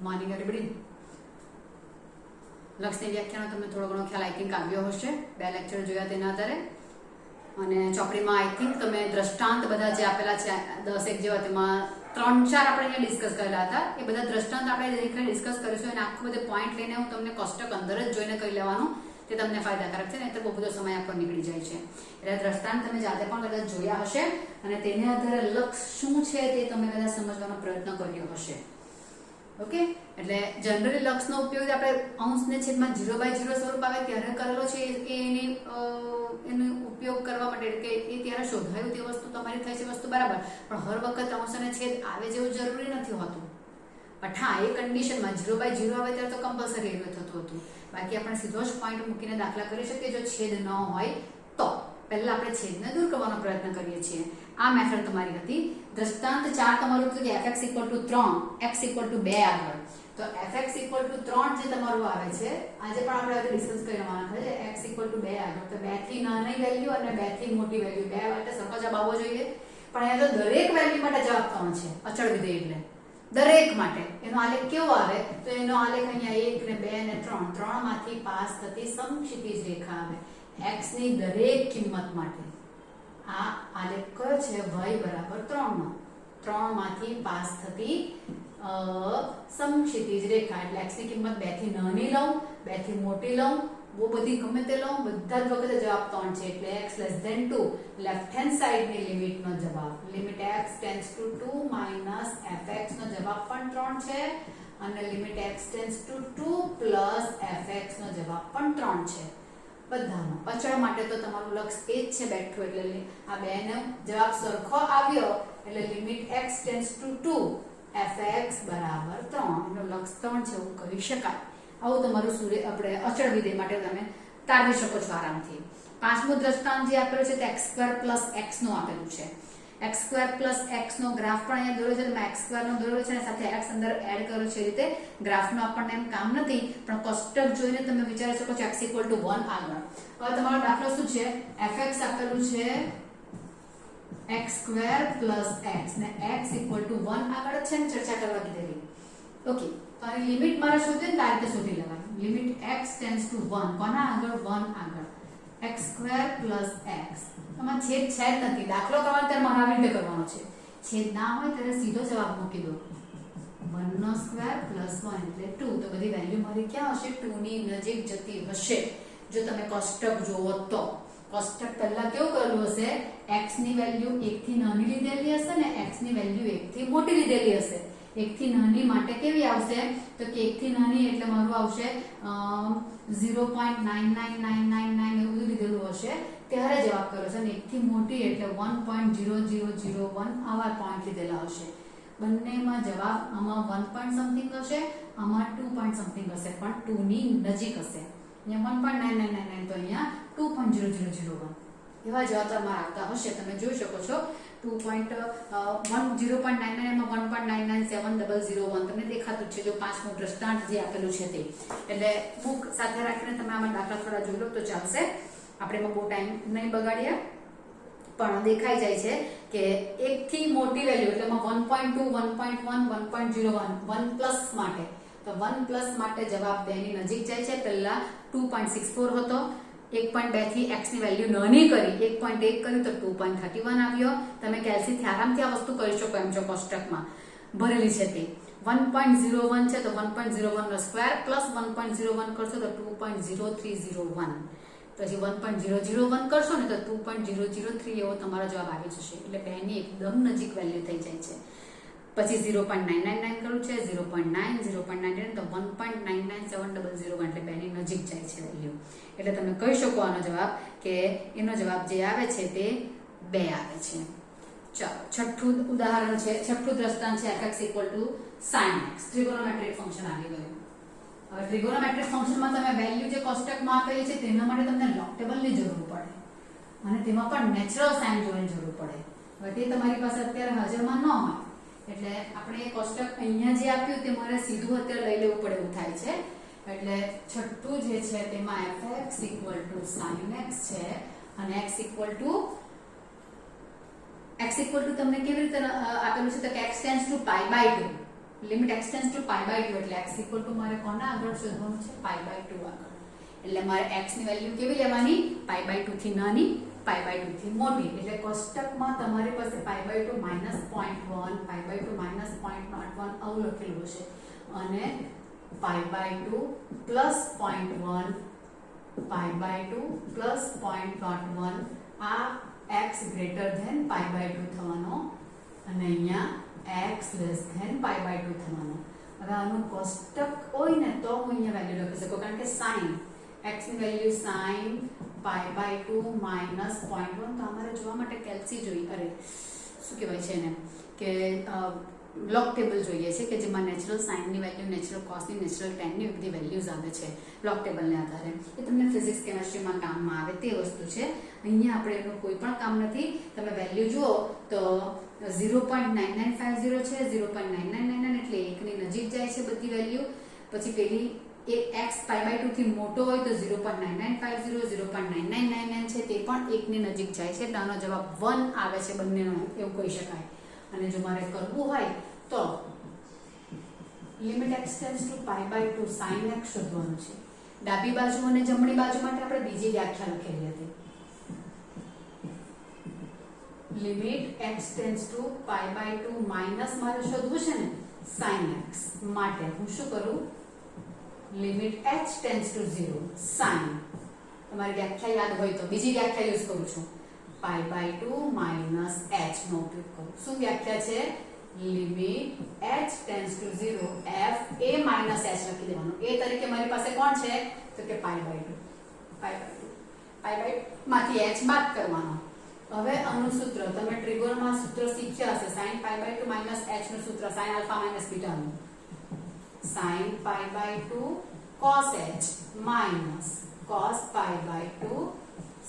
Morning everybody. લક્ષની વ્યાખ્યાનો તમને થોડો ઘણો ખ્યાલ આઈ થિંક આવ્યો હશે. 2 લેક્ચર જોયા તેના આધારે. અને ચોપડીમાં આઈ થિંક તમે દ્રષ્ટાંત બધા જે આપેલા છે 10 એક જેવા, તેમાં 3-4 આપણે અહીંયા ડિસ્કસ કરેલા હતા. એ બધા દ્રષ્ટાંત આપણે દરેકને ડિસ્કસ કરીશું અને આખું બધે પોઈન્ટ લઈને હું તમને કોષ્ટક અંદર જ જોઈને કહી લેવાનું, તે તમને ફાયદાકારક છે. નહીં તો બહુ બધો સમય આપણો નીકળી જાય છે. એટલે દ્રષ્ટાંત તમે જાતે પણ કદાચ જોયા હશે અને તેના આધારે લક્ષ શું છે તે તમે કદાચ સમજવાનો પ્રયત્ન કર્યો હશે. ઓકે, એટલે જનરલી લક્ષનો ઉપયોગ આપણે અંશને છેદમાં 0/0 સ્વરૂપ આવે ત્યારે કરેલો છે. એનો ઉપયોગ કરવા માટે કે એ ત્યારે શોધાયું તે વસ્તુ તમારી થઈ છે વસ્તુ બરાબર, પણ હર વખત અંશ અને છેદ આવે જેવું જરૂરી નથી હોતું. બટ હા, એ કન્ડિશનમાં 0/0 આવે ત્યારે તો કમ્પલસરી એવું થતું હતું. બાકી આપણે સીધો જ પોઈન્ટ મૂકીને દાખલા કરી શકીએ જો છેદ ન હોય તો. પહેલા આપણે છેદને દૂર કરવાનો પ્રયત્ન કરીએ છીએ. આ મેથડ તમારી હતી. દ્રષ્ટાંત 4 તમારું હતું કે fx = 3, x = 2 આગળ. તો fx = 3 જે તમારું આવે છે, આજે પણ આપણે હવે ડિસ્કસ કરવાના છે. x = 2 આગળ, તો 2 થી નાની વેલ્યુ અને 2 થી મોટી વેલ્યુ, 2 માટે સરખો જવાબ આવવો જોઈએ. પણ અહીંયા તો દરેક વેલ્યુ માટે જવાબ 3 છે. અચળ વિધેય એટલે દરેક માટે એનો આલેખ કેવો આવે, તો એનો આલેખ અહીંયા 1 ને 2 ને 3, 3 માંથી પાસ થતી સમક્ષિતિજ રેખા આવે. x ની દરેક કિંમત માટે આ આલેખ કયો છે? y = 3 નો. 3 માંથી પાસ થતી સમક્ષિતિજ રેખા એટલે x ની કિંમત 2 થી નાની લઉં, 2 થી મોટી લઉં, બહુ બધી ગમે તે લઉં, બધા જ વખતે જવાબ 3 છે. એટલે x <2 લેફ્ટ હેન્ડ સાઈડ ની લિમિટ નો જવાબ લિમિટ x → 2 - fx નો જવાબ પણ 3 છે અને લિમિટ x → 2 + fx નો જવાબ પણ 3 છે. બધાનો અચળ માટે તો તમારું લક્ષ એ જ છે બેઠું, એટલે આ બેનો જવાબ સરખો આવ્યો એટલે લિમિટ x → 2 fx = 3 એનો લક્ષ 3 છે એવું કહી શકાય. આવું તમારું આપણે અચળ વિધેય માટે તમે તારવી શકો છો આરામથી. પાંચમું દ્રષ્ટાંત જે આપેલું છે તે x² + x નું આપેલું છે. x² + x નો ગ્રાફ પણ અહીંયા દોરેલો છે. તમે x² નો દોરેલો છે અને સાથે x અંદર એડ કર્યો છે. એ રીતે ગ્રાફનો આપણને એમ કામ નથી, પણ કોષ્ટક જોઈને તમે વિચારી શકો છો x = 1 આગળ. હવે તમારો દાખલો શું છે? fx આપેલું છે x² + x ને x = 1 આગળ છે ને ચર્ચા કરવા કીધેલી. ઓકે, તો આની લિમિટ મારે શોધવી ને આ રીતે શોધી લેવાની. લિમિટ x → 1 કોના આગળ? 1 આગળ. x² + x. આમાં છેદ છે જ નથી. દાખલો કરવાનો ત્યારે મારે આવી રીતે કરવાનો છે. છેદ ના હોય ત્યારે સીધો જવાબ મૂકી દો. 1² + 1 એટલે 2. તો બધી વેલ્યુ મારી ક્યાં હશે? 2 ની નજીક જતી હશે. જો તમે કોષ્ટક જોવો તો કોષ્ટક પહેલા કેવું કરેલું હશે? x ની વેલ્યુ 1 થી નાની લીધેલી હશે ને x ની વેલ્યુ 1 થી મોટી લીધેલી હશે. 1 થી નાની માટે કેવી આવશે? તો કે 1 થી નાની એટલે મારું આવશે 0.99999 એવું લીધેલું હશે ત્યારે જવાબ કર્યો છે. અને 1 થી મોટી એટલે 1.0001 આવા પોઈન્ટ લીધેલા હશે. બંનેમાં જવાબ આમાં 1 પોઈન્ટ સમથિંગ હશે, આમાં 2 પોઈન્ટ સમથિંગ હશે, પણ 2 ની નજીક હશે. અહીંયા 1.9999 તો અહીંયા 2.0001 એવા જવાબ તમારા આવતા હશે. તમે જોઈ શકો છો 0.99 એમાં 1.997001 તમને દેખાતું છે. જો પાંચમું દ્રષ્ટાંત જે આપેલું છે તે, એટલે બુક સાથે રાખીને તમે આમાં દાખલા થોડા જોઈ લો તો ચાલશે. આપણે એમાં બહુ ટાઈમ નહીં બગાડીએ, પણ દેખાઈ જાય છે કે 1 થી મોટી વેલ્યુ એટલે એમાં 1.2 1.1 1.01 1+ માટે, તો 1+ માટે જવાબ 2 ની નજીક જાય છે. પહેલા 2.64 હતો, 1.2 થી x ની વેલ્યુ નાની કરી 1.1 કર્યું તો 2.31 આવ્યો. તમે કેલ્સીથી આરામથી આ વસ્તુ કરી શકો એમ છો. કોષ્ટકમાં ભરેલી છે તે 1.01 છે તો 1.01 નો સ્ક્વેર પ્લસ 1.01 કરશો તો 2.0301, પછી 1.001 કરશો ને તો 2.003 એવો તમારો જવાબ આવી જશે. એટલે 2 ની એકદમ નજીક વેલ્યુ થઈ જાય છે. પછી 0.999 કરવું છે, 0.9 0.99 તો 1.997001 એટલે 2 ની નજીક જાય છે વેલ્યુ. એટલે તમે કહી શકો આનો જવાબ કે એનો જવાબ જે આવે છે તે 2 આવે છે. ચાલો, છઠ્ઠું ઉદાહરણ છે, છઠ્ઠું દ્રષ્ટાંત છે fx = sin x. ત્રિગોનોમેટ્રિક ફંક્શન આવી ગયું. હવે ત્રિગોનોમેટ્રિક ફંક્શનમાં તમે વેલ્યુ જે કોષ્ટકમાં આપેલી છે તેના માટે તમને લોગ ટેબલની જરૂર પડે અને તેમાં પણ નેચરલ સાઇન જોવાની જરૂર પડે. હવે તે તમારી પાસે અત્યારે હાજરમાં ન હોય એટલે આપણે એ કોષ્ટક અહીંયા જે આપ્યું તે મારે સીધું અત્યારે લઈ લેવું પડે એવું થાય છે. એટલે છઠ્ઠું જે છે તેમાં fx = sin x છે અને x = તમને કેવી રીતે આપેલું છે તો કે x → π/2. Limit x tends to pi by 2 એટલે x ઇક્વલ ટુ મારે કોના આગળ શોધવાનું છે પાઈ બાય 2 આગળ. એટલે મારે x ની વેલ્યુ કેવી લેવાની પાઈ બાય 2 થી નાની પાઈ બાય 2 થી મોટી. એટલે કોષ્ટકમાં તમારી પાસે પાઈ બાય 2 -0.1 પાઈ બાય 2 -0.01 આવું લખેલું હશે અને પાઈ બાય 2 +0.1 પાઈ બાય 2 +0.01 આ x greater than pi by 2 થવાનો અને અહીંયા x less than pi by 2 થવાનો. હવે આનું કોષ્ટક હોય ને તો હું અહીંયા વેલ્યુ લખી શકું કારણ કે sin x ની વેલ્યુ sin પાઈ બાય 2 -0.1 તો અમારે જોવા માટે કેલ્સી જોઈએ અરે શું કહેવાય છે એને કે લોગ ટેબલ જોઈએ છે કે જેમાં નેચરલ સાઇન ની વેલ્યુ નેચરલ કોસ ની નેચરલ tan ની બધી વેલ્યુઝ આવે છે લોગ ટેબલને આધારે. એ તમને ફિઝિક્સ કેમેસ્ટ્રીમાં કામમાં આવે તે વસ્તુ છે. અહીંયા આપણે એનું કોઈ પણ કામ નથી. તમે વેલ્યુ જુઓ તો 0.9950 છે 0.9999 એટલે 1 ની નજીક જાય છે બધી વેલ્યુ. પછી પેલી એક x પાઈ બાય 2 થી મોટો હોય તો 0.9950 0.9999 છે તે પણ 1 ની નજીક જાય છે એટલે આનો જવાબ 1 આવે છે બંનેનો એવું કહી શકાય. અને જો મારે કરવું હોય તો limit x tends to pi by 2 sin x શોધવાનું છે. ડાબી બાજુ અને જમણી બાજુ માટે આપણે બીજી વ્યાખ્યા લખેલી હતી. Limit x tends to pi by 2 minus મારે શોધવું છે ને sin x માટે હું શું કરું limit h tends to 0 sin તમારી વ્યાખ્યા યાદ હોય તો બીજી વ્યાખ્યા યુઝ કરું છું પાઈ બાય 2 માઈનસ h નો ઉપયોગ કરું. શું વ્યાખ્યા છે limit h tends to 0 f a minus h લખી દેવાનું. a તરીકે મારી પાસે કોણ છે તો કે પાઈ બાય 2 પાઈ બાય માંથી h બાદ કરવાનો. હવે આનું સૂત્ર તમે ટ્રિગોનમાં સૂત્ર શીખ્યા હશે sin pi by 2 minus h નું સૂત્ર sin આલ્ફા માઈનસ બીટા નું sin pi by 2 cos h minus cos pi by 2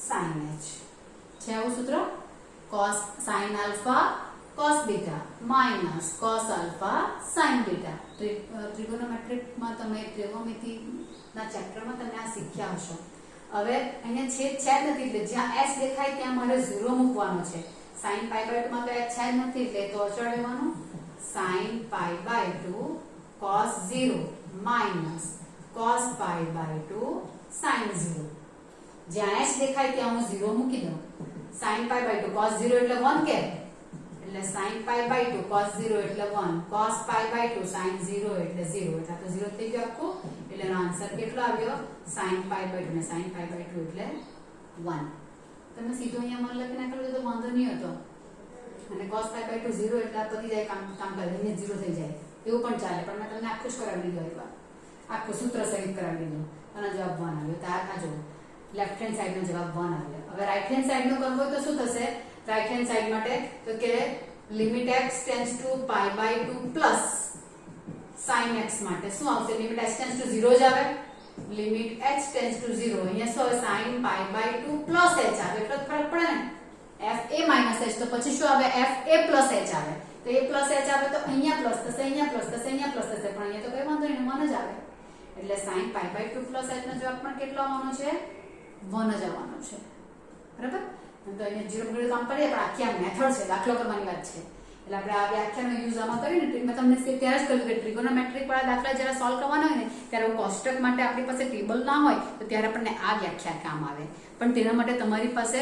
sin h છે આવું સૂત્ર cos sin alpha cos beta minus cos alpha sin beta. ટ્રિગોનોમેટ્રિકમાં તમે ત્રિકોણમિતિના ચેપ્ટરમાં તમે આ શીખ્યા હશો. હવે અહીંયા છેદ નથી એટલે જ્યાં h દેખાય ત્યાં મારે 0 મૂકવાનો છે. sin પાઈ બાય 2 માં તો h છેદ નથી એટલે તો અચળ લેવાનું sin pi by 2 cos 0 minus cos pi by 2 sin 0. જ્યાં h દેખાય ત્યાં હું 0 મૂકી દઉં. sin પાઈ બાય 2 cos 0 એટલે 1 કે એટલે sin પાઈ બાય 2 cos 0 એટલે 1 cos પાઈ બાય 2 sin 0 એટલે 0 એટલે તો 0 થઈ ગયો આખું. એટલે એનો આન્સર કેટલો આવ્યો sin પાઈ બાય 2 ને sin પાઈ બાય 2 એટલે 1. તમે સીધો અહીંયા મન લખી નાખો તો વાંધો નહીં હતો અને cos પાઈ બાય 2 0 એટલે આ પતી જાય કામ કરે અહીંયા 0 થઈ જાય એવું પણ ચાલે. પણ મેં તમને આખું જ કરાવી દીધું એકવાર આખું સૂત્ર સહિત કરાવી દીધું અને જવાબ 1 આવ્યો. તો આ જો લેફ્ટ હેન્ડ સાઈડ નો જવાબ 1 આવ્યો. હવે રાઈટ હેન્ડ સાઈડ નો કરવો હોય તો શું થશે રાઈટ હેન્ડ સાઈડ માટે તો કે limit x tends to pi by 2 plus sin x માટે શું આવશે લિમિટ h ટેન્ડ્સ ટુ 0 જ આવે. લિમિટ h ટેન્ડ્સ ટુ 0 અહીંયા શું આવે sin pi by 2 plus h આવે એટલે ફરક પડે ને f a માઈનસ h તો પછી શું આવે f a પ્લસ h આવે. તો a પ્લસ h આવે તો અહીંયા પ્લસ થશે અહીંયા પ્લસ થશે અહીંયા પ્લસ થશે પણ અહીંયા તો કઈ વાંધો નહીં 1 જ આવે. એટલે sin pi by 2 plus h નો જવાબ પણ કેટલો આવવાનો છે 1 જ આવવાનો છે. બરાબર. તો અહીંયા 0 બગડે કામ કરીએ પણ આખી આ મેથડ છે દાખલો કરવાની વાત છે. એટલે આપણે આ વ્યાખ્યાનો યુઝ આમાં કરીને મેં તમને ત્યારે જ કહ્યું કે ટ્રિગોનોમેટ્રિક વાળા દાખલા જ્યારે સોલ્વ કરવાના હોય ને ત્યારે કોષ્ટક માટે આપણી પાસે ટેબલ ના હોય તો ત્યારે આપણને આ વ્યાખ્યા કામ આવે. પણ તેના માટે તમારી પાસે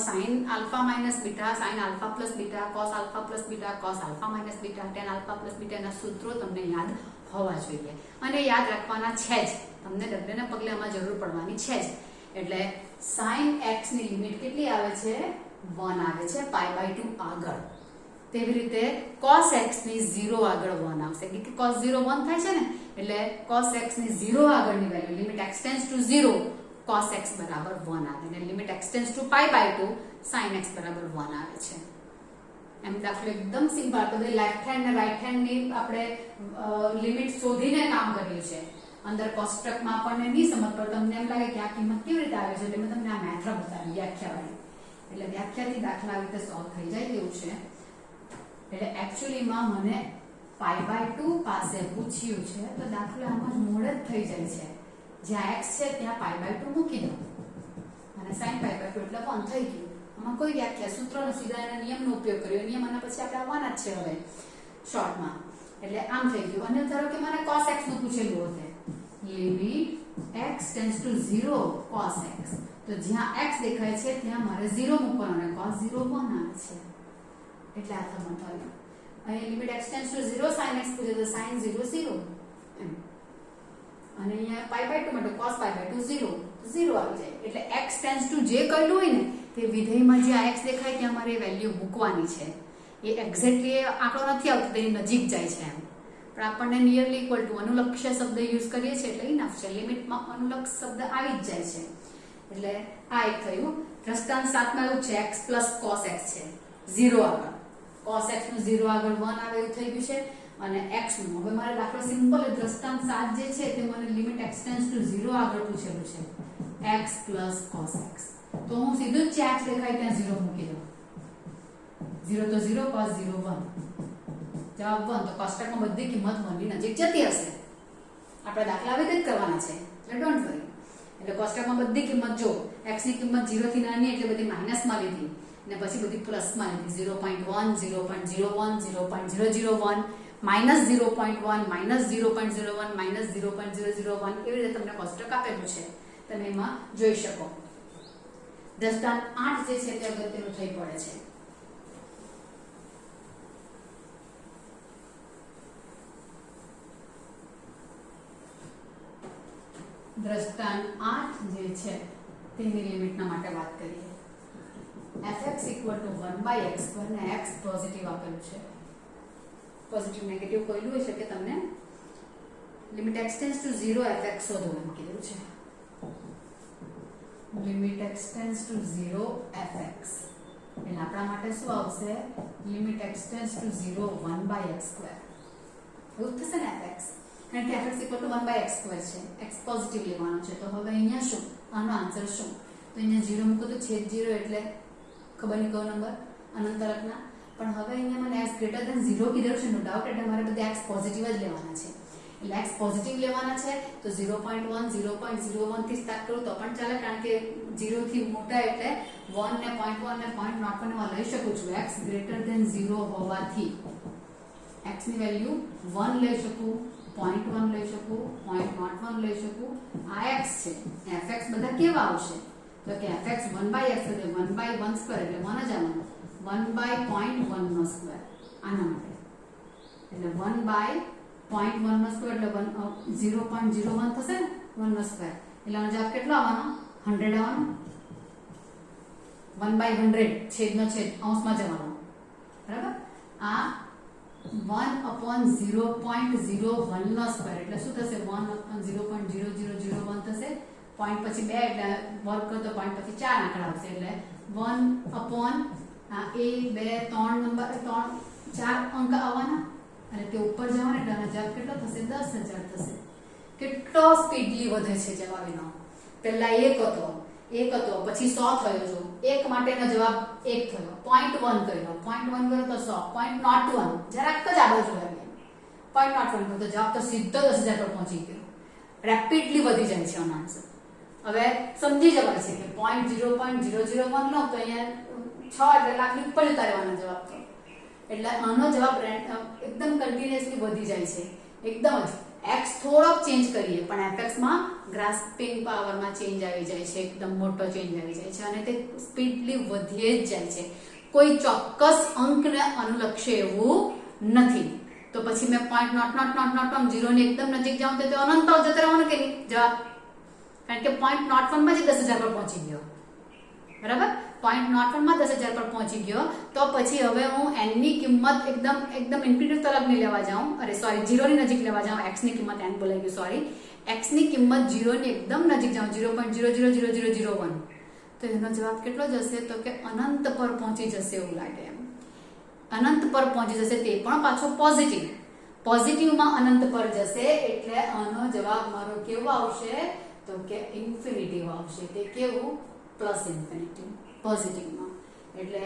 sin alpha minus beta sin alpha plus beta cos alpha plus beta cos alpha minus beta tan alpha plus બીટાના સૂત્રો તમને યાદ હોવા જોઈએ અને યાદ રાખવાના છે જ. તમને ડગલેના પગલે આમાં જરૂર પડવાની છે જ. એટલે sin x ની લિમિટ કેટલી આવે છે 1 આવે છે પાઈ બાય 2 આગળ. તેવી રીતે cos x ની 0 આગળ 1 આવશે કે cos 0 1 થાય છે ને એટલે cos x ની 0 આગળની value limit x tends to 0 cos x બરાબર 1 આવે અને limit x tends to pi by 2 sin x બરાબર 1 આવે છે. એમ દાખલો એકદમ સિમ્પલ. તો લેફ્ટ હેન્ડ અને રાઈટ હેન્ડ ની આપણે લિમિટ શોધીને કામ કર્યું છે. અંદર કોષ્ટકમાં આપણને નહીં સમજ પડે તમને એમ લાગે કે આ કિંમત કેવી રીતે આવે છે એટલે મેં તમને આ મેથડ બતાવી વ્યાખ્યાવાળી. એટલે વ્યાખ્યાથી દાખલા આવી રીતે સોલ્વ થઈ જાય તેવું છે. એટલે એક્ચ્યુઅલીમાં મને પાઈ બાય 2 પાસે પૂછ્યું છે તો દાખલો આમાં જ મોડ જ થઈ જાય છે. જ્યાં x છે ત્યાં પાઈ બાય 2 મૂકી દો અને sin પાઈ બાય 2 એટલે 1 થઈ ગયું. આમાં કોઈ વ્યાખ્યા સૂત્રનો સીધા એના નિયમનો ઉપયોગ કર્યો. નિયમ આના પછી આપણે આવવાના જ છે હવે શોર્ટમાં. એટલે આમ થઈ ગયું. અને ધારો કે મને cos x નું પૂછેલું હોતે, limit x tends to 0 cos x, તો જ્યાં x દેખાય છે ત્યાં મારે 0 મૂકવાનો અને cos 0 1 આવે છે, એટલે આ થવાનું થયું. અહીં limit x tends to 0 sin x પૂછે તો sin 0 0 એમ, અને અહીંયા પાઈ બાય 2 માટે cos પાઈ બાય 2 0 0 આવી જાય. એટલે x ટેન્ડ્સ ટુ જે કરેલું હોય ને તે વિધેયમાં જે આ x દેખાય ત્યાં મારે વેલ્યુ મૂકવાની છે. એ એક્ઝેક્ટલી આંકડો નથી આવતો, તેની નજીક જાય છે એમ, પણ આપણને નિયરલી ઇક્વલ ટુ અનુલક્ષ શબ્દ યુઝ કરીએ છીએ એટલે ઇનફ છે. લિમિટમાં અનુલક્ષ શબ્દ આવી જ જાય છે. એટલે આ એક થયું. દ્રષ્ટાંત 7 માં એવું છે x cos x છે 0 આગળ, cos x નું 0 આગળ 1 આવે એવું થઈ ગયું છે. અને x નું હવે મારે દાખલો સિમ્પલ દ્રષ્ટાંત 7 જે છે તે મને લિમિટ x ટેન્ડ્સ ટુ 0 આગળ પૂછેલું છે x cos x, તો હું સીધું જ x દેખાય ત્યાં 0 મૂકી દઉં. 0 તો 0 cos 0 1, જવાબ 1. તો કોષ્ટકમાં બધી કિંમત 1 ની નજીક જતી હશે. આપણે દાખલા આવી રીતે કરવાના છે એટલે ડોન્ટ વરી. એટલે કોષ્ટકમાં બધી કિંમત જો x ની કિંમત 0 થી નાની એટલે બધી માઈનસમાં લીધી અને પછી બધી પ્લસમાં લીધી. 0.1 0.01 0.001 -0.1 -0.01 -0.001 એવી રીતે તમને કોષ્ટક આપેલું છે, તમે એમાં જોઈ શકો. દ્રષ્ટાંત 8 જે છે તે અગત્યનું થઈ પડે છે. દ્રષ્ટાંત 8 જે છે તેની લિમિટના માટે વાત કરીએ. fx = 1/x² ને x પોઝિટિવ આપેલું છે. પોઝિટિવ નેગેટિવ કોઈલું હોય છે કે તમને limit x tends to 0 fx શોધો એમ કીધું છે. Limit x tends to 0 fx એટલે આપણા માટે શું આવશે? Limit x tends to 0 1/x². એવું થશે ને fx, કારણ કે fx = 1/x² છે, x પોઝિટિવ લેવાનો છે. તો હવે અહીંયા શું આનો આન્સર શું? તો અહીંયા 0 મૂકો તો છેદ 0 એટલે ખબર નહીં કયો નંબર અનંતરકના. પણ હવે અહીંયા મને x > 0 કીધેલું છે નો ડાઉટ, એટલે મારે બધા x પોઝિટિવ જ લેવાના છે. એટલે x પોઝિટિવ લેવાના છે તો 0.1 0.01 થી સ્ટાર્ટ કરું તો પણ ચાલે, કારણ કે 0 થી મોટા એટલે 1 ને 0.1 ને 0.01 માં લઈ શકું છું. x > 0 હોવાથી x ની વેલ્યુ 1 લઈ શકું, 0.1 લઈ શકું, 0.01 લઈ શકું. આ x છે, fx બધા કેવા આવશે? તો કે fx 1/x એટલે 1/1² એટલે 1 જ આવવાનું, 1/0.1² આના માટે. એટલે 1/0.1² એટલે 0.01 થશે ને 1² એટલે આનો જવાબ કેટલો આવવાનો? 100 આવવાનો. 1/100 છેદનો છેદ અંશમાં જવાનો, બરાબર. આ 1/0.01² એટલે શું થશે? 1/0.0001 થશે. પોઈન્ટ પછી 2 એટલે વર્ગ કરો તો પોઈન્ટ પછી 4 આંકડા આવશે. એટલે 1/a 2 3 નંબર 4 અંક આવવાના અને તે ઉપર જવાના એટલે આનો જવાબ કેટલો થશે? 10,000 થશે. કેટલો સ્પીડલી વધે છે જવાબ એનો. પહેલા 1 હતો પછી 100 થયો જો 1 માટેનો જવાબ 1 થયો, 0.1 કર્યો, 0.1 કર્યો તો 100, 0.01 જરાક જ આગળ જોયા ગયા, 0.01 કર્યો તો જવાબ તો સીધો 10,000 પર પહોંચી ગયો. રેપિડલી વધી જાય છે આનો આન્સર. હવે સમજી જવાય છે કે 0.001 લો તો અહીંયા 6 એટલે લાખની ઉપર જતા રહેવાનો જવાબ તો. એટલે આનો જવાબ એકદમ કન્ટિન્યુઅસલી વધી જાય છે એકદમ જ. x થોડોક ચેન્જ કરીએ પણ fx માં ગ્રાસ્પિંગ પાવરમાં ચેન્જ આવી જાય છે, એકદમ મોટો ચેન્જ આવી જાય છે અને તે સ્પીડલી વધીએ જ જાય છે. કોઈ ચોક્કસ અંકને અનુલક્ષે એવું નથી. તો પછી મેં 0 ની એકદમ નજીક જાઉં તો અનંત જતો રહેવાનો કે નહીં જવાબ? કારણ કે 0.01 માં જ 10,000 પર પહોંચી ગયો, બરાબર. 0.01 માં 10,000 પર પહોંચી ગયો તો પછી હવે હું n ની કિંમત એકદમ ઇન્ફિનિટી તરફ નહીં લેવા જાઉં, અરે સોરી 0 ની નજીક લેવા જાઉં. x ની કિંમત n બોલાઈ ગયું, સોરી. x ની કિંમત 0 ની એકદમ નજીક જાઉં, 0.000001, તો એનો જવાબ કેટલો જશે? તો કે અનંત પર પહોંચી જશે એવું લાગે એમ. અનંત પર પહોંચી જશે, તે પણ પાછો પોઝિટિવ. પોઝિટિવમાં અનંત પર જશે એટલે આનો જવાબ મારો કેવો આવશે? તો કે ઇન્ફિનિટિવ આવશે. તે કેવું? પ્લસ ઇન્ફિનિટી પોઝિટિવમાં. એટલે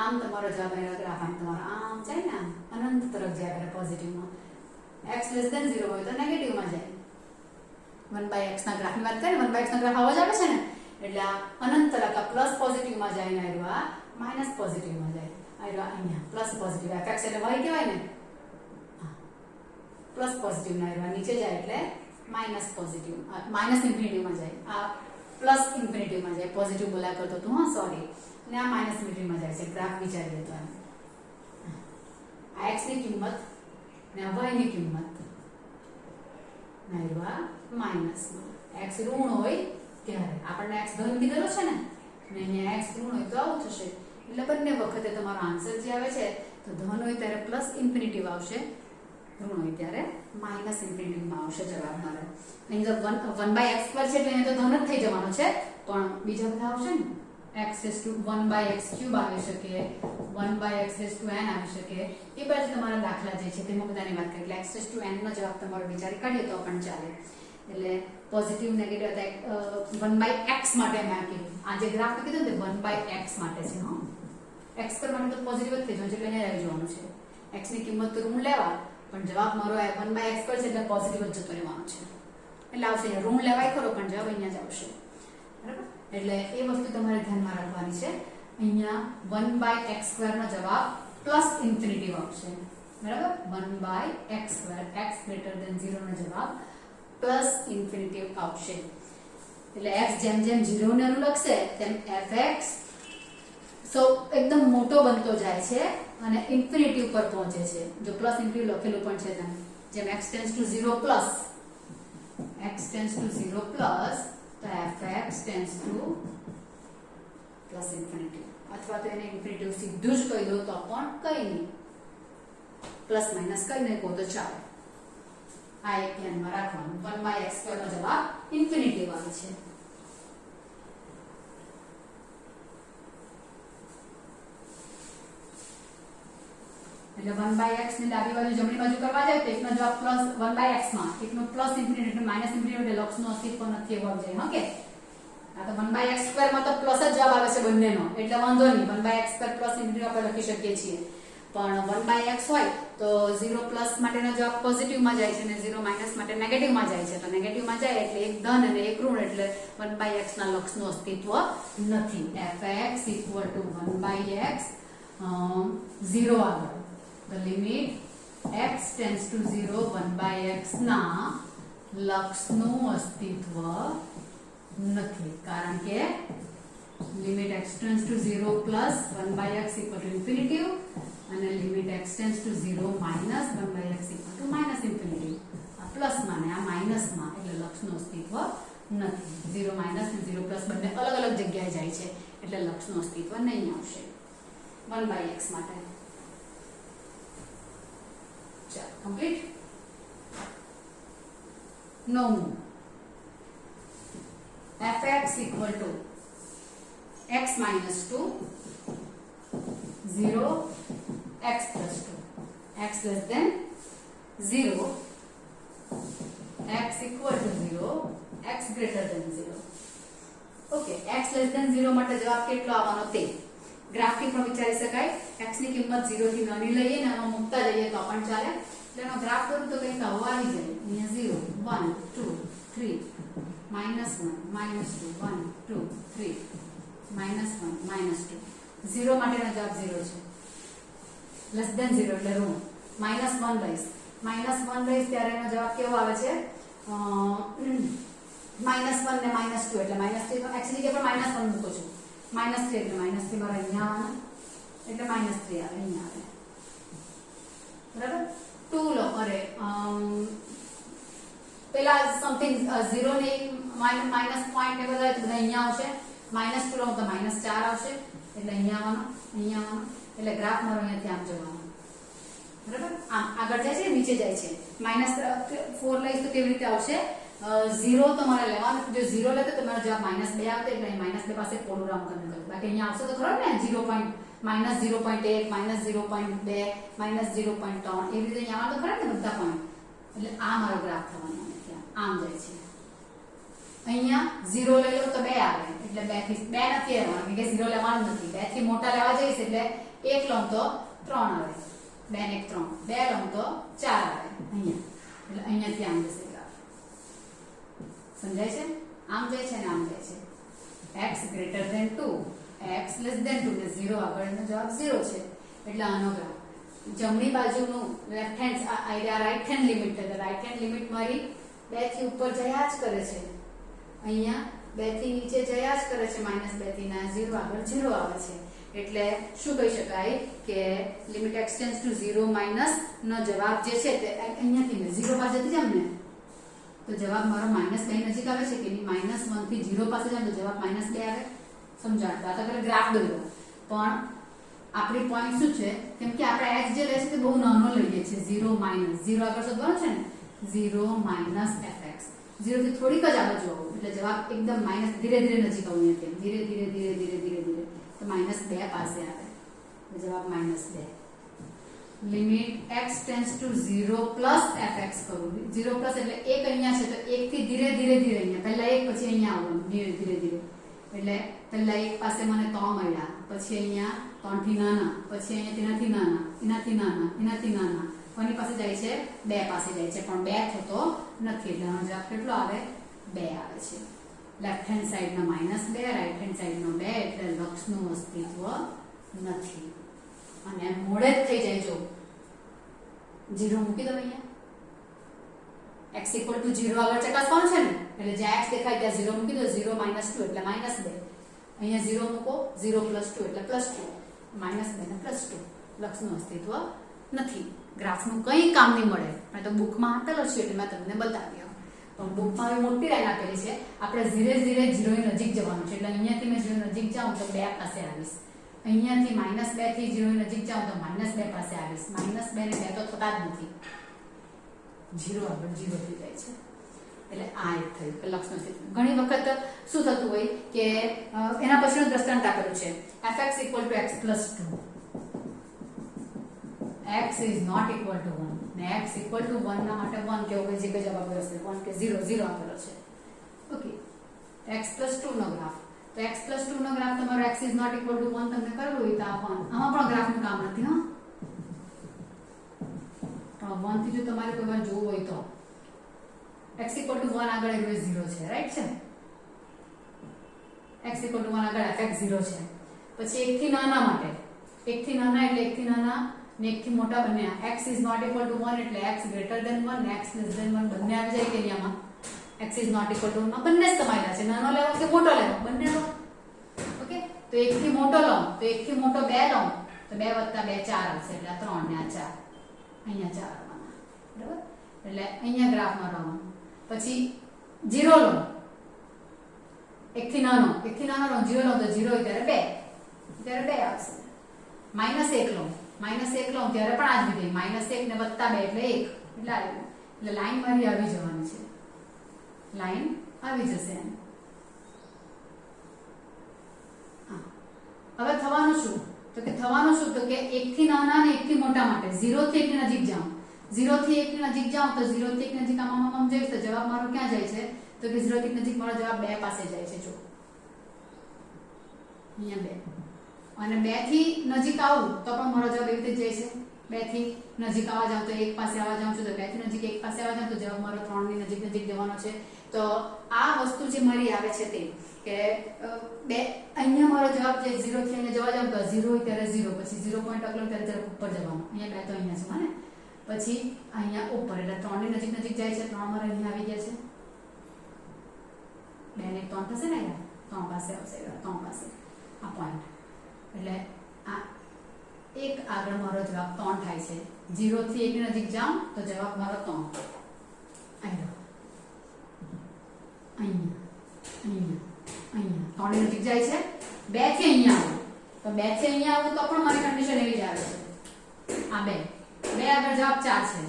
આમ તમારો જવાબ ગ્રાફ આમ તમારો આમ જાય ને આમ અનંત તરફ જાય કરે પોઝિટિવમાં. x < 0 હોય તો નેગેટિવમાં જાય. 1/x ના ગ્રાફની વાત કરીએ, 1/x ના ગ્રાફ આવો જ આવે છે ને, એટલે આ અનંત તરફ આ પ્લસ પોઝિટિવમાં જાય ને આ માઇનસ પોઝિટિવમાં જાય. અહીંયા પ્લસ પોઝિટિવ fx એટલે y કહેવાય ને, પ્લસ પોઝિટિવ ના રહેવા, નીચે જાય એટલે માઇનસ પોઝિટિવ, માઇનસ ઇન્ફિનિટીમાં જાય, આ પ્લસ ઇન્ફિનિટીમાં જાય, પોઝિટિવ બોલ્યા કરતો તું, હા સોરી, અને આ માઇનસ ઇન્ફિનિટીમાં જાય છે. ગ્રાફ વિચારીએ તો આ x ની કિંમત ને આ y ની કિંમત નાયવા માઇનસમાં. x ઋણ હોય ત્યારે આપણને x ધન કીધેલો છે ને, અને અહીંયા x ઋણ હોય તો આવું થશે. એટલે બંને વખતે તમારો આન્સર જે આવે છે તો ધન હોય ત્યારે પ્લસ ઇન્ફિનિટી આવશે, ઋણ હોય ત્યારે માઇનસ ઇન્ફિનિટીમાં આવશે જવાબ મારે. અહીં જો 1/x² છે એટલે અહીં તો ધન જ થઈ જવાનો છે, પણ બીજા બધા આવશે ને, x⁴ આવી શકે, 1/x⁴n આવી શકે. એ બાજુ તમારા દાખલા જે છે તેમાં બધાની વાત કરીએ એટલે x⁴n નો જવાબ તમારો વિચારી કાઢીએ તો પણ ચાલે. એટલે પોઝિટિવ નેગેટિવ 1/x માટે મેં કીધું, આ જે ગ્રાફ કીધું ને 1/x માટે છે. હા, x² માટે તો પોઝિટિવ જ થઈ જવાનું છે એટલે અહીંયા આવી જવાનું છે. x ની કિંમત તો ઋણ લેવા, પણ જવાબ મારો 1/x² છે એટલે પોઝિટિવ જ જતો રહેવાનો છે. એટલે આવશે ઋણ લેવાય ખરો પણ જવાબ અહીંયા જ આવશે. બરાબર, એટલે એ વસ્તુ તમારે ધ્યાનમાં રાખવાની છે. અહીંયા 1/x² નો જવાબ પ્લસ ઇન્ફિનિટી આવશે. બરાબર, 1/x², x > 0 નો જવાબ પ્લસ ઇન્ફિનિટી આવશે. એટલે x જેમ જેમ 0 ને અનુલક્ષે તેમ fx એકદમ મોટો બનતો જાય છે અને ઇન્ફિનિટી ઉપર પહોંચે છે. જો પ્લસ ઇન્ફિનિટી લખેલું પણ છે તેમ, જેમ x → 0 પ્લસ, x → 0 પ્લસ તો fx → પ્લસ ઇન્ફિનિટી, અથવા તો એને ઇન્ફિનિટી સીધું જ કહી દો તો પણ કંઈ નહીં, પ્લસ માઇનસ કંઈ નહીં કહો તો ચાલે. આ એક ધ્યાનમાં રાખવાનું. 1/x² નો જવાબ ઇન્ફિનિટી વાળો છે. એટલે 1/x ની ડાબી બાજુ જમણી બાજુ કરવા જાય તો એકનો જવાબ પ્લસ 1/x માં, એકનો પ્લસ ઇન્ફિનિટી એટલે માઇનસ ઇન્ફિનિટી એટલે લક્ષનું અસ્તિત્વ નથી એવો જાય. હા, કે આ તો 1/x² માં તો પ્લસ જ જવાબ આવે છે બંનેનો, એટલે વાંધો નહીં. 1/x² પ્લસ ઇન્ફિનિટી આપણે લખી શકીએ છીએ, પણ 1/x હોય તો 0 પ્લસ માટેનો જવાબ પોઝિટિવમાં જાય છે અને 0 માઇનસ માટે નેગેટિવમાં જાય છે. તો નેગેટિવમાં જાય એટલે એક ધન અને એક ઋણ, એટલે 1/x ના લક્ષનું અસ્તિત્વ નથી. fx = 1/x 0 આગળ the limit x tends to 0 1/x ના લક્ષનું અસ્તિત્વ નથી, કારણ કે limit x tends to 0 plus 1/x = infinity અને limit x tends to 0 minus 1/x = minus infinity. આ પ્લસ માં ને આ માઇનસ માં, એટલે લક્ષનું અસ્તિત્વ નથી. 0 માઇનસ અને 0 પ્લસ બંને અલગ અલગ જગ્યાએ જાય છે એટલે લક્ષનું અસ્તિત્વ નહીં આવશે 1/x માટે. ચાલો કમ્પ્લીટ. નવમું, fx = x - 2 0 x + 2 x less than 0 x = 0 x greater than 0. Okay, x less than 0 માટે જવાબ કેટલો આવવાનો તે ગ્રાફિક માં વિચારી શકાય. x ની કિંમત 0 થી નાની લઈએ ને આમાં મૂકતા જઈએ તો પણ ચાલે. એટલે એનો ગ્રાફ દોરું તો કંઈક આવો આવી જાય. અહીંયા 0 1 2 3 -1 -2 1 2 3 -1 -2. 0 માટેનો જવાબ 0 છે. લેસ ધેન 0 એટલે ઋણ. -1 લઈશ, -1 લઈશ ત્યારે એનો જવાબ કેવો આવે છે? -1 ને -2 એટલે -3 તો એક્ચ્યુઅલી કે પણ -1 મૂકું છું. -3 એટલે -3 મારે અહીંયા આવવાનું એટલે -3 આવે, અહીંયા આવે. બરાબર, 2 લો. અરે પેલા સમથિંગ 0 ને માઇનસ પોઈન્ટ એ બધા અહીંયા આવશે. -2 લો તો -4 આવશે એટલે અહીંયા આવવાનું, એટલે ગ્રાફ મારો અહીંયાથી આમ જવાનો. બરાબર, આમ આગળ જાય છે, નીચે જાય છે. -4 લઈશ તો કેવી રીતે આવશે? 0 તમારે લેવાનું. જો 0 લે તો તમારો જવાબ -2 આવશે, એટલે -2 પાસે પોલું રાઉન્ડ કરી નાખો. બાકી અહીંયા આવશે તો ખરો ને 0.1 -0.2 -0.3 એવી રીતે અહીંયા આવવાનું તો ખરા ને બધા પોઈન્ટ. એટલે આ મારો ગ્રાફ થવાનો છે, આમ જાય છે. અહીંયા 0 લઈ લો તો 2 આવે, એટલે 2 નથી આવવાનું, કે 0 લેવાનું નથી. 2 થી મોટા લેવા જઈશ એટલે 1 લઉં તો 3 આવે, 2 ને 1 3, 2 લઉં તો 4 આવે અહીંયા. એટલે અહીંયાથી આમ જશે ગ્રાફ. સમજાય છે? આમ જાય છે ને આમ જાય છે. x greater than 2 x less than 2 ને 0 આગળનો જવાબ 0 છે એટલે આનો ગ્રાફ. જમણી બાજુનું left hand right hand limit છે. રાઈટ હેન્ડ લિમિટ મારી 2 થી ઉપર જયા જ કરે છે, અહીંયા 2 થી નીચે જયા જ કરે છે, -2 થી ના 0 આગળ 0 આવે છે. એટલે શું કહી શકાય કે limit x tends to 0 minus નો જવાબ જે છે તે અહીંયાથી મેં 0 પાસે જતી જામ ને તો જવાબ મારો -2 નજીક આવે છે કે નહીં, -1 થી 0 પાસે જામ તો જવાબ -2 આવે. સમજાણ તો પેલા ગ્રાફ દોર્યો, પણ આપણી પોઈન્ટ શું છે, કેમ કે આપણે x જે લે છે તે બહુ નાનો લઈએ છીએ, 0 માઈનસ 0 આગળ શોધવાનો છે ને, 0 માઈનસ fx 0 થી થોડીક જ આગળ જોવું એટલે જવાબ એકદમ માઈનસ ધીરે ધીરે નજીક આવું છે, ધીરે ધીરે ધીરે ધીરે ધીરે ધીરે તો -2 પાસે આવે એટલે જવાબ -2. Limit x tends to 0 plus fx કરું, 0 પ્લસ એટલે 1 અહીંયા છે તો 1 થી ધીરે ધીરે ધીરે અહીંયા પહેલા 1 પછી અહીંયા આવવાનું ધીરે ધીરે ધીરે એટલે પહેલા 1 પાસે મને 3 મળ્યા, પછી અહીંયા 3 થી નાના, પછી અહીંયા તેનાથી નાના, એનાથી નાના, એનાથી નાના, કોની પાસે જાય છે 2 પાસે જાય છે, પણ 2 થતો નથી એટલે આનો જવાબ કેટલો આવે 2 આવે છે. લેફ્ટ હેન્ડ સાઈડનો -2, રાઈટ હેન્ડ સાઈડનો 2 એટલે લક્ષનું અસ્તિત્વ નથી. અને મોડે જ થઈ જાય, જો 0 મૂકી દો અહીંયા, x = 0 આગળ ચકાસવાનું છે ને એટલે જ્યાં x દેખાય ત્યાં 0 મૂકી દો, 0 - 2 એટલે -2, અહીંયા 0 મૂકો, 0 + 2 એટલે +2, -2 ને +2 લક્ષનું અસ્તિત્વ નથી. ગ્રાફનું કંઈ કામ નહીં મળે, મેં તો બુકમાં આપેલો છે એટલે મેં તમને બતાવ્યો, પણ બુકમાં હવે મોટી લાઈન આપેલી છે, આપણે ધીરે ધીરે 0 ની નજીક જવાનું છે એટલે અહીંયાથી મેં 0 ની નજીક જાઉં તો 2 પાસે આવીશ, અહીંયાથી -2 થી 0 ની નજીક જાઉં તો -2 પાસે આવીશ, -2 ને 2 તો થતા જ નથી, 0 આગળ 0 થઈ જાય છે એટલે આ એક થયું કે લક્ષનું અસ્તિત્વ. ઘણી વખત શું થતું હોય કે એના પછીનું દ્રષ્ટાંત આપેલું છે fx = x + 2, x is not equal to 1 ને x equal to 1 ના માટે 1 કેવો કે જે કે જવાબ આવશે 1 કે 0 0 આપેલો છે. ઓકે, x + 2 નો ગ્રાફ, તો x + 2 નો ગ્રાફ તમારો x is not equal to 1 તમને કરવું હોય તો આ 1, આમાં પણ ગ્રાફનું કામ નથી હા, પણ 1 થી જો તમારે કોઈ વાર જોવું હોય તો x = 1 આગળ એ 0 છે, રાઈટ છે, x = 1 આગળ fx 0 છે. પછી 1 થી નાના માટે, 1 થી નાના એટલે 1 થી નાના ને 1 થી મોટા બંને, x is not equal to 1 એટલે x greater than 1 ને x less than 1 બંને આવી જાય કે નિયમમાં, x is not equal to 1 માં બંને જ તમારા છે, નાનો લેવો કે મોટો લેવો બંને લો. ઓકે, તો 1 થી મોટો લો તો 1 થી મોટો 2 લો તો 2 + 2 4 આવશે એટલે 3 ને આ 4, અહીંયા 4 આવવાના, બરાબર, એટલે અહીંયા ગ્રાફમાં રહેવાનું. પછી 0 લો, 1 થી નાનો લો, 0 લો તો 0 હોય ત્યારે 2 આવશે. -1 લો, -1 લો ત્યારે પણ આ જ વિધેય, -1 ને +2 એટલે 1 એટલે આવ્યું, એટલે લાઈન મારી આવી જવાની છે, લાઈન આવી જશે એમ. હવે થવાનું શું તો કે 1 થી નાના અને 1 થી મોટા માટે 0 થી 1 ની નજીક જાઉં, 0 થી 1 ની નજીક જાઉં તો 0 થી 1 નજીક આમ જઈશ તો જવાબ મારો ક્યાં જાય છે તો કે 0 થી 1 નજીક મારો જવાબ 2 પાસે જાય છે. જો અહીંયા 2 અને 2 થી નજીક આવું તો પણ મારો જવાબ એવી રીતે જાય છે, 2 થી નજીક આવવા જાઉં તો 1 પાસે આવવા જાઉં છું તો 2 થી નજીક 1 પાસે આવવા જાઉં તો જવાબ મારો 3 ની નજીક જવાનો છે. તો આ વસ્તુ જે મારી આવે છે તે કે અહીંયા મારો જવાબ જે 0 થી અહીંયા જવા જાઉં તો 0 હોય ત્યારે 0, પછી 0 પોઈન્ટ અગલો ત્યારે જરાક ઉપર જવાનું, અહીંયા 2 તો અહીંયા છે ને, પછી અહીંયા ઉપર એટલે 3 ની નજીક જાય છે, 3 મારા અહીંયા આવી ગયા છે, 2 ને 3 થશે ને, 3 પાસે આવશે, 3 પાસે આ પોઈન્ટ એટલે આ 1 આગળ મારો જવાબ 3 થાય છે. 0 થી 1 ની નજીક જાઉં તો જવાબ મારો 3 અહીંયા અહીંયા 3 ની નજીક જાય છે. 2 થી અહીંયા આવું તો 2 થી અહીંયા આવું તો પણ મારી કન્ડિશન એવી જ આવે છે, આ 2 આગળ જવાબ 4 છે,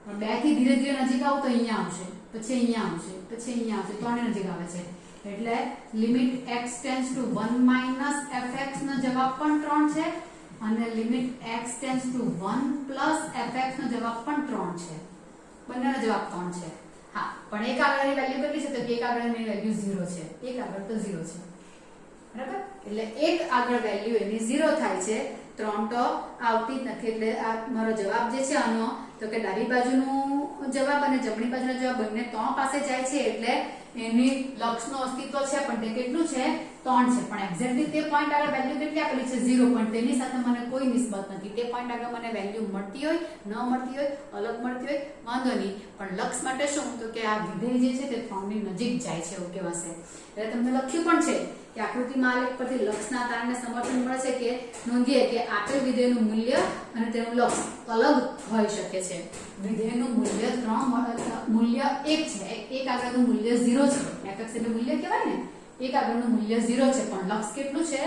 પણ 2 થી ધીરે ધીરે નજીક આવું તો અહીંયા આવશે, પછી અહીંયા આવશે, પછી અહીંયા આવશે, 3 ની નજીક આવે છે એટલે limit x tends two 1 - fx નો જવાબ પણ 3 છે અને limit x tends two 1 + fx નો જવાબ પણ 3 છે, બંનેનો જવાબ 3 છે. હા, પણ એક આગળની વેલ્યુ કેટલી છે તો કે એક આગળની વેલ્યુ 0 છે, એક આગળ તો 0 છે, બરાબર, એટલે એક આગળ વેલ્યુ એની 0 થાય છે 3 તો આવતી જ નથી એટલે આ મારો જવાબ જે છે આનો તો કે ડાબી બાજુનો જવાબ અને જમણી બાજુનો જવાબ બંને 3 પાસે જાય છે એટલે એની લક્ષનું અસ્તિત્વ છે પણ તે કેટલું છે 3 છે પણ એક્ઝેક્ટલી તે પોઈન્ટ આગળ વેલ્યુ કેટલી આપેલી છે 0 પણ તેની સાથે મને કોઈ નિસ્બત નથી તે પોઈન્ટ આગળ મને વેલ્યુ મળતી હોય ન મળતી હોય અલગ મળતી હોય વાંધો નહીં પણ લક્ષ માટે શું તો કે આ વિધેય જે છે તે 3 ની નજીક જાય છે એવું કહેવાશે એટલે તમને લખ્યું પણ છે કે આકૃતિમાં આલેખ પરથી લક્ષના તારણને સમર્થન મળે છે કે નોંધીએ કે આપેલ વિધેયનું મૂલ્ય અને તેનું લક્ષ અલગ હોઈ શકે છે વિધેયનું મૂલ્ય 1 છે એક આગળનું મૂલ્ય 0 છે fx એટલે મૂલ્ય કહેવાય ને એક આગળનું મૂલ્ય 0 છે પણ લક્ષ કેટલું છે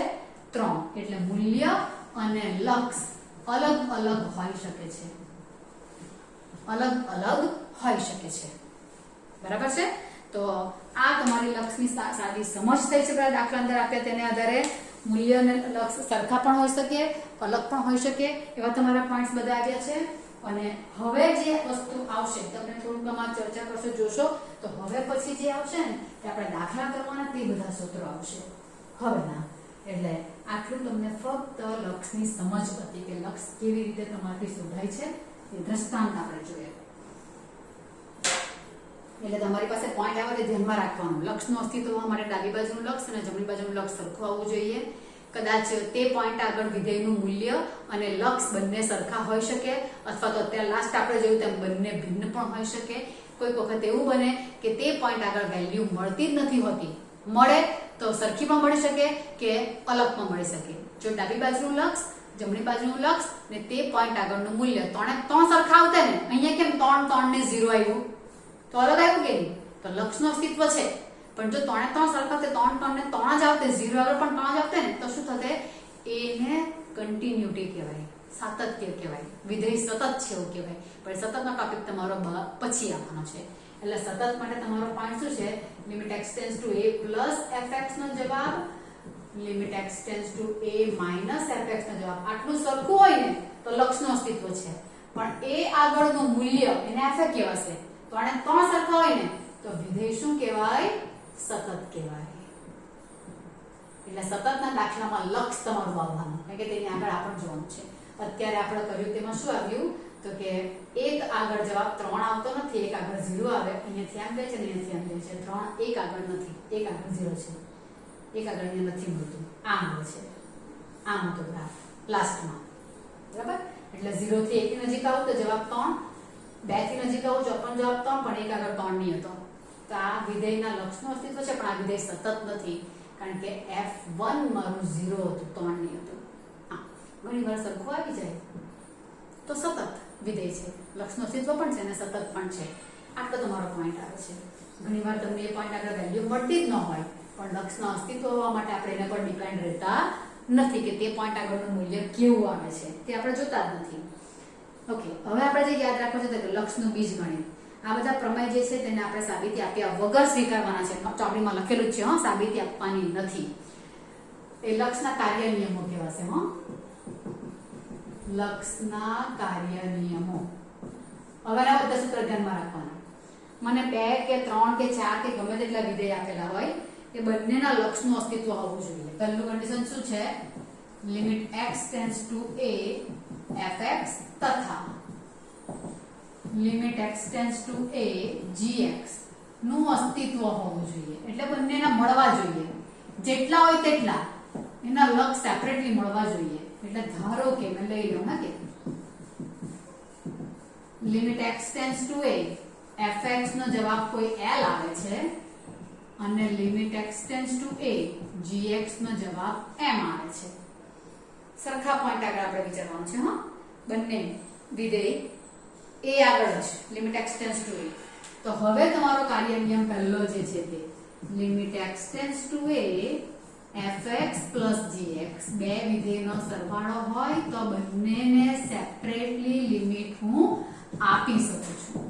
3 એટલે મૂલ્ય અને લક્ષ અલગ અલગ હોઈ શકે છે બરાબર છે તો આ તમારી લક્ષની સાદી સમજ થઈ છે દાખલા અંદર આપ્યા તેને આધારે મૂલ્ય અને લક્ષ સરખા પણ હોઈ શકે અલગ પણ હોઈ શકે એવા તમારા પોઈન્ટ્સ બધા આવ્યા છે અને હવે જે વસ્તુ આવશે તમને થોડુંક આમાં ચર્ચા કરશો જોશો તો હવે પછી જે આવશે ને કે આપણે દાખલા કરવાના તે બધા સૂત્રો આવશે હવે ના એટલે આટલું તમને ફક્ત લક્ષની સમજ હતી કે લક્ષ કેવી રીતે તમારાથી શોધાય છે એ દ્રષ્ટાંત આપણે જોઈએ એટલે તમારી પાસે પોઈન્ટ આવે તે ધ્યાનમાં રાખવાનું લક્ષનું અસ્તિત્વ હોવા માટે ડાબી બાજુનું લક્ષ અને જમણી બાજુનું લક્ષ સરખું આવવું જોઈએ કદાચ તે પોઈન્ટ આગળ વિધેયનું મૂલ્ય અને લક્ષ બંને સરખા હોઈ શકે અથવા તો અત્યારે લાસ્ટ આપણે જોયું તેમ બંને ભિન્ન પણ હોઈ શકે કોઈક વખત એવું બને કે તે પોઈન્ટ આગળ વેલ્યુ મળતી જ નથી હોતી મળે તો સરખી પણ મળી શકે કે અલગ પણ મળી શકે જો ડાબી બાજુનું લક્ષ જમણી બાજુનું લક્ષ ને તે પોઈન્ટ આગળનું મૂલ્ય 3 સરખા આવતા ને અહીંયા કેમ 3 ને 0 આવ્યું તો અલગ આવ્યું કે નહીં તો લક્ષનું અસ્તિત્વ છે પણ જો 3 સરખા તે 3 ને 3 જ આવતે 0 આગળ પણ 3 જ આવતે ને તો શું થશે એને કન્ટિન્યુટી કહેવાય સાતત્ય કહેવાય વિધેય સતત છે એવું કહેવાય પણ સતતનો ટોપિક તમારો પછી આવવાનો છે એટલે સતત માટે તમારો પોઈન્ટ શું છે limit x tends two a plus fx નો જવાબ limit x tends two a minus fx નો જવાબ આટલું સરખું હોય ને તો લક્ષનું અસ્તિત્વ છે પણ a આગળનું મૂલ્ય એને f કહેવાશે તો આને 3 સરખા હોય ને તો વિધેય શું કહેવાય સતત કહેવાય એટલે સતતના દાખલામાં લક્ષ તમારું આવવાનું એટલે કે તેની આગળ આપણે જોવાનું છે અત્યારે આપણે કર્યું તેમાં શું આવ્યું તો કે એક આગળ જવાબ 3 આવતો નથી એક આગળ 0 આવે અહીંયાથી આમ જાય છે ને અહીંયાથી આમ જાય છે 3 એક આગળ નથી એક આગળ 0 છે એક આગળ અહીંયા નથી મળતું આમ આવે છે આમ હતો ગ્રાફ લાસ્ટમાં બરાબર એટલે 0 થી 1 ની નજીક આવો તો જવાબ 3 2 થી નજીક આવો તો પણ જવાબ 3 પણ એક આગળ 3 નહીં હતો તો આ વિધેયના લક્ષનું અસ્તિત્વ છે પણ આ વિધેય સતત નથી કારણ કે f1 મારું 0 હતું 3 નહીં હતું ઘણી વાર સરખું આવી જાય તો સતત વિધેય છે લક્ષનું અસ્તિત્વ પણ છે અને સતત પણ છે આટલો તમારો પોઈન્ટ આવે છે ઘણીવાર તમને એ પોઈન્ટ આગળ વેલ્યુ મળતી જ ન હોય પણ લક્ષનું અસ્તિત્વ હોવા માટે આપણે એના પર ડિપેન્ડ રહેતા નથી કે તે પોઈન્ટ આગળનું મૂલ્ય કેવું આવે છે તે આપણે જોતા જ નથી ઓકે હવે આપણે જે યાદ રાખવું છે કે લક્ષનું બીજગણિત આ બધા પ્રમેય જે છે તેને આપણે સાબિતી આપ્યા વગર સ્વીકારવાના છે ચોપડીમાં લખેલું જ છે સાબિતી આપવાની નથી એ લક્ષના કાર્ય નિયમો કહેવાશે લક્ષના કાર્ય નિયમો હવે આ બધા સૂત્ર ધ્યાનમાં રાખવાના મને 2 કે 3 કે 4 કે ગમે તેટલા વિધેય આપેલા હોય એ બંનેના લક્ષનું અસ્તિત્વ હોવું જોઈએ પહેલું કન્ડિશન શું છે limit x tends two a fx તથા limit x tends two a gx નું અસ્તિત્વ હોવું જોઈએ એટલે બંનેના મળવા જોઈએ જેટલા હોય તેટલા એના લક્ષ સેપરેટલી મળવા જોઈએ એટલે ધારો કે મેં લઈ લઉં કે limit x tends two a fx નો જવાબ કોઈ l આવે છે અને limit x tends two a gx નો જવાબ m આવે છે સરખા પોઈન્ટ આગળ આપણે વિચારવાનું છે બંને વિધેય a આગળ જ limit x tends two a તો હવે તમારો કાર્ય નિયમ પહેલો જે છે તે limit x tends two a fx gx બે વિધેયનો સરવાળો હોય તો બંનેને સેપરેટલી લિમિટ હું આપી શકું છું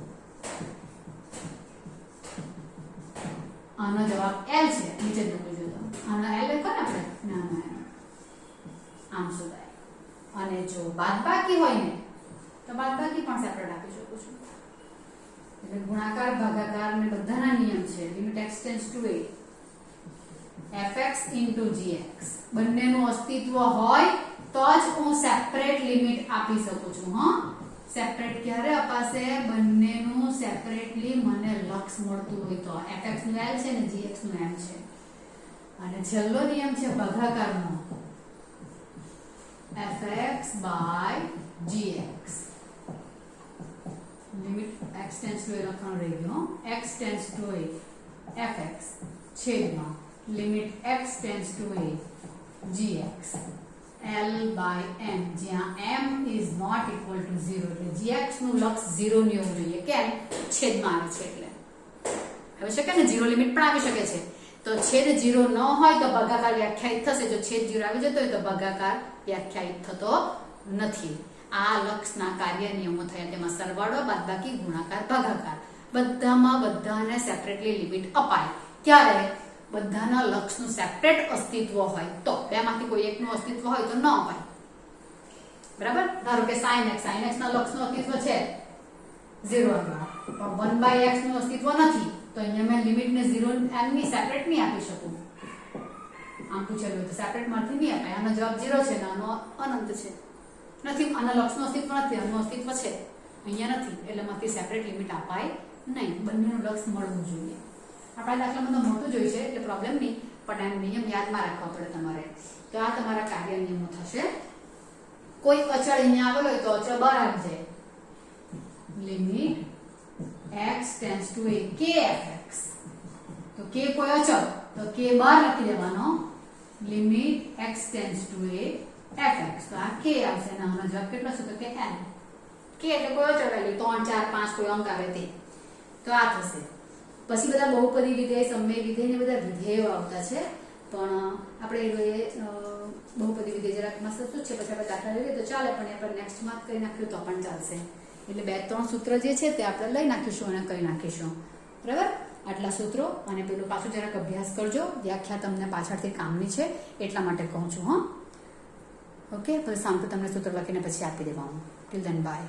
આનો જવાબ l છે નીચે લખજો તો આનો l લખો ને આપણે ના આમ શોધાય અને જો બાદબાકી હોય ને તો બાદબાકી પણ સેપરેટ આપી શકું છું એટલે ગુણાકાર ભાગાકાર ને બધાના નિયમ છે limit x tends two a fx into gx બંનેનું અસ્તિત્વ હોય તો જ હું સેપરેટ લિમિટ આપી શકું છું. હા, સેપરેટ ક્યારે અપાશે? બંનેનું સેપરેટલી મને લક્ષ મળતું હોય તો. fx નું l છે ને gx નું m છે. અને છેલ્લો નિયમ છે ભાગાકારનો, fx by gx. Limit x tends two a લખવાનું રહી ગયું. x tends two a fx છેદમાં limit x tends two a gx l by m, જ્યાં m is not equal to 0. એટલે gx નું લક્ષ 0 ની હોવું જોઈએ. કેમ? છેદમાં આવે છે એટલે. આવી શકે ને, 0 લિમિટ પણ આવી શકે છે. તો છેદ 0 ન હોય તો ભાગાકાર વ્યાખ્યાયિત થશે. જો છેદ 0 આવી જતો હોય તો ભાગાકાર વ્યાખ્યાયિત થતો નથી. આ લક્ષના કાર્ય નિયમો થયા. તેમાં સરવાળો, બાદબાકી, ગુણાકાર, ભાગાકાર બધામાં બધાને સેપરેટલી લિમિટ અપાય. ત્યારે બધાના લક્ષનું સેપરેટ અસ્તિત્વ હોય તો, બેમાંથી કોઈ એકનું અસ્તિત્વ હોય તો ન અપાય. બરાબર? ધારો કે sin x ના લક્ષનું અસ્તિત્વ છે 0 આગળ, પણ 1/x નું અસ્તિત્વ નથી, તો અહીંયા મેં લિમિટને 0 m ની સેપરેટ નહીં આપી શકું. આમ પૂછેલું હોય તો સેપરેટ માંથી નહીં અપાય. આનો જવાબ 0 છે ને આનો અનંત છે. નથી, આના લક્ષનું અસ્તિત્વ નથી, આનું અસ્તિત્વ છે, અહીંયા નથી, એટલે માંથી સેપરેટ લિમિટ અપાય નહીં. બંનેનું લક્ષ મળવું જોઈએ. આપણા દાખલામાં તો મોટું જોઈ છે એટલે પ્રોબ્લેમ નહીં, પણ આ નિયમ યાદમાં રાખવા પડે તમારે. તો આ તમારા કાર્ય નિયમો થશે. કોઈ અચળ અહીંયા આવેલો હોય તો અચળ બહાર આવી જાય. Limit x tends two a k fx, તો k કોઈ અચળ તો k બહાર લખી દેવાનો. Limit x tends two a fx, તો આ k આવશે અને આનો જવાબ કેટલો છે? તો કે n. k એટલે કોઈ અચળ વેલ્યુ 3 4 5 કોઈ અંક આવે તે. તો આ થશે. પછી બધા બહુપદી વિધેય, સમય વિધેય ને બધા વિધેયો આવતા છે, પણ આપણે બહુપદી વિધેય જરાક મસ્ત શું છે, પછી આપણે દાખલા લઈએ તો ચાલે, પણ આપણે નેક્સ્ટ માં કરી નાખ્યું તો પણ ચાલશે. એટલે 2-3 સૂત્ર જે છે તે આપણે લઈ નાખીશું અને કરી નાખીશું. બરાબર? આટલા સૂત્રો અને પેલું પાછું જરાક અભ્યાસ કરજો. વ્યાખ્યા તમને પાછળથી કામની છે એટલા માટે કહું છું. હા, ઓકે. પછી શાંતિ તમને સૂત્ર લખીને પછી આપી દેવાનું. Till then by.